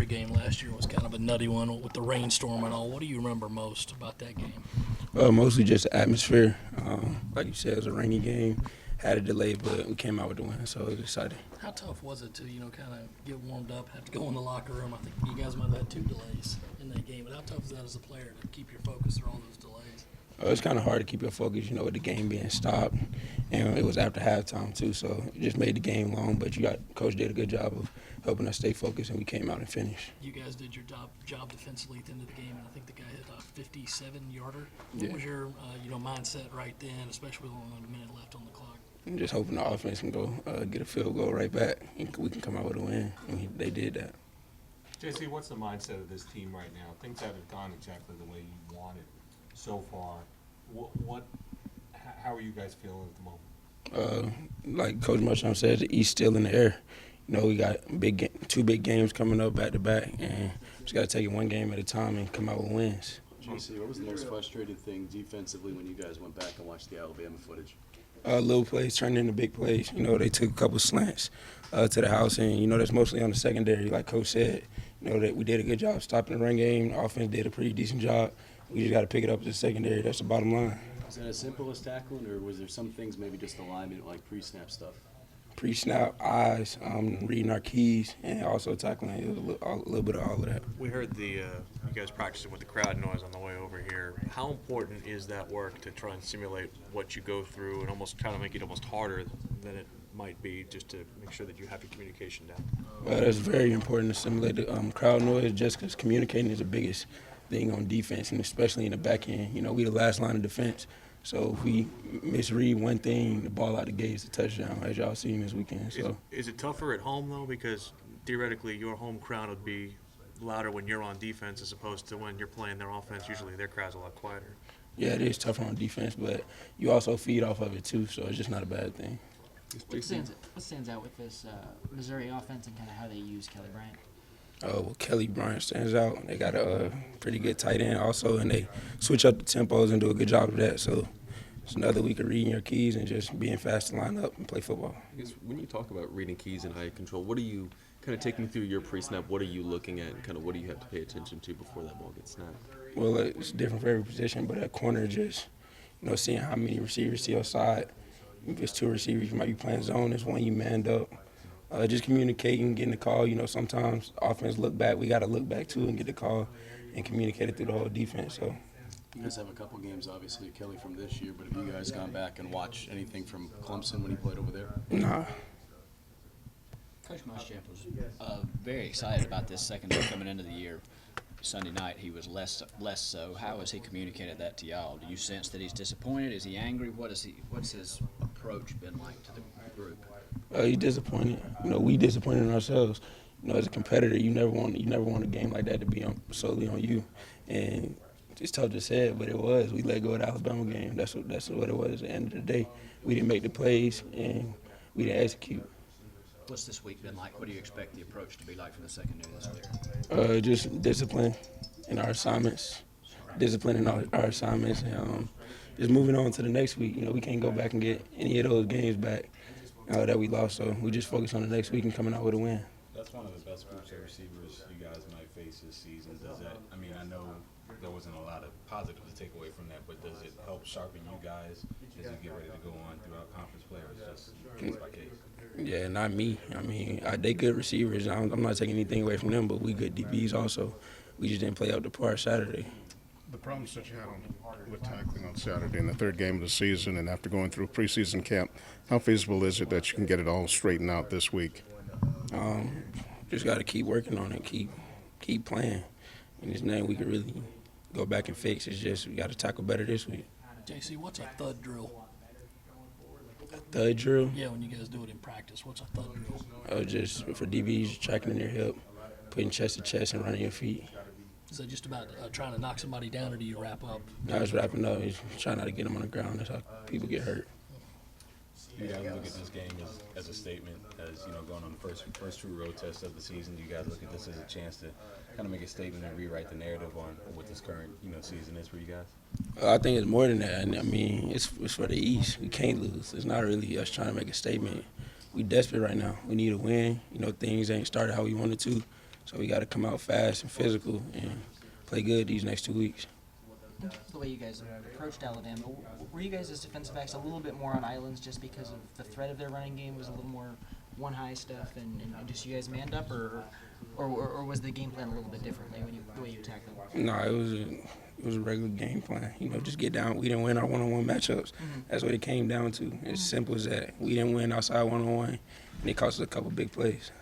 game last year was kind of a nutty one with the rainstorm and all. What do you remember most about that game? Mostly just the atmosphere. Like you said, it was a rainy game. Had a delay, but we came out with the win, so it was exciting. How tough was it to, kind of get warmed up, have to go in the locker room? I think you guys might have had 2 delays in that game, but how tough is that as a player to keep your focus through all those delays? It's kind of hard to keep your focus, with the game being stopped, and it was after halftime too, so it just made the game long. But Coach did a good job of helping us stay focused, and we came out and finished. You guys did your job defensively at the end of the game, and I think the guy hit a 57-yarder. What Yeah. was your mindset right then, especially with only a minute left on the clock? I'm just hoping the offense can go get a field goal right back, and we can come out with a win. And they did that. Jaycee, what's the mindset of this team right now? Things haven't gone exactly the way you wanted so far. How are you guys feeling at the moment? Like Coach Muschamp said, the East still in the air. We got 2 big games coming up back to back, and just got to take it one game at a time and come out with wins. Jaycee, what was the most frustrating thing defensively when you guys went back and watched the Alabama footage? Little plays turned into big plays. They took a couple slants to the house, and, that's mostly on the secondary. Like Coach said, that we did a good job stopping the run game. The offense did a pretty decent job. We just got to pick it up as the secondary. That's the bottom line. Is that as simple as tackling, or was there some things, maybe just alignment, like pre-snap stuff? Pre-snap, eyes, reading our keys, and also tackling. It was a little bit of all of that. We heard you guys practicing with the crowd noise on the way over here. How important is that work to try and simulate what you go through and almost kind of make it almost harder than it might be, just to make sure that you have your communication down? Well, that's very important to simulate the crowd noise, just because communicating is the biggest thing on defense, and especially in the back end. We the last line of defense. So if we misread one thing, the ball out the gate is a touchdown, as y'all seen this weekend. So Is it tougher at home, though? Because theoretically your home crowd would be louder when you're on defense as opposed to when you're playing their offense. Usually their crowd's a lot quieter. Yeah, it is tougher on defense, but you also feed off of it too, so it's just not a bad thing. What stands out with this Missouri offense and kind of how they use Kelly Bryant? Well, Kelly Bryant stands out. They got a pretty good tight end also, and they switch up the tempos and do a good job of that. So it's another week of reading your keys and just being fast to line up and play football. I guess when you talk about reading keys and high control, what are you kind of taking through your pre-snap? What are you looking at, and kind of what do you have to pay attention to before that ball gets snapped? Well, it's different for every position, but at corner, just seeing how many receivers see your side. If it's 2 receivers, you might be playing zone. It's one you manned up. Just communicating, getting the call. Sometimes offense look back. We got to look back too and get the call and communicate it through the whole defense. So You guys have a couple games, obviously, Kelly from this year, but have you guys gone back and watched anything from Clemson when he played over there? nah. Coach Muschamp was very excited about this secondary coming into the year. Sunday night, he was less so. How has he communicated that to y'all? Do you sense that he's disappointed? Is he angry? What's his approach been like to the group? He's disappointed. We disappointed in ourselves. As a competitor, you never want a game like that to be solely on you. And it's tough to say it, but it was. We let go of the Alabama game. That's what it was. At the end of the day, we didn't make the plays and we didn't execute. What's this week been like? What do you expect the approach to be like from the secondary this year? Just discipline in our assignments. Discipline in our assignments, and just moving on to the next week. We can't go back and get any of those games back that we lost. So we just focus on the next week and coming out with a win. That's one of the best groups of receivers you guys might face this season. Does that? I know there wasn't a lot of positives to take away from that, but does it help sharpen you guys as you get ready to go on throughout conference play, or just case by case? Yeah, not me. They good receivers. I'm not taking anything away from them, but we good DBs also. We just didn't play up to par Saturday. The problems that you had with tackling on Saturday in the 3rd game of the season, and after going through preseason camp, how feasible is it that you can get it all straightened out this week? Just got to keep working on it, keep playing. And there's nothing we can really go back and fix. It's just we got to tackle better this week. Jaycee, what's a thud drill? A thud drill? Yeah, when you guys do it in practice, what's a thud drill? Just for DBs, tracking in their hip, putting chest to chest and running your feet. Is that just about trying to knock somebody down, or do you wrap up? No, it's wrapping up. It's trying not to get them on the ground. That's how people get hurt. You guys look at this game as a statement, as going on the first true road test of the season. Do you guys look at this as a chance to kind of make a statement and rewrite the narrative on what this current season is for you guys? I think it's more than that. It's for the East. We can't lose. It's not really us trying to make a statement. We desperate right now. We need a win. Things ain't started how we wanted to. So we got to come out fast and physical and play good these next 2 weeks. In terms of the way you guys approached Alabama, were you guys as defensive backs a little bit more on islands just because of the threat of their running game was a little more one high stuff and just you guys manned up, or was the game plan a little bit differently the way you attacked them? No, it was a regular game plan. You know, just get down. We didn't win our one-on-one matchups. That's what it came down to. It's simple as that. We didn't win outside one-on-one, and it cost us a couple big plays.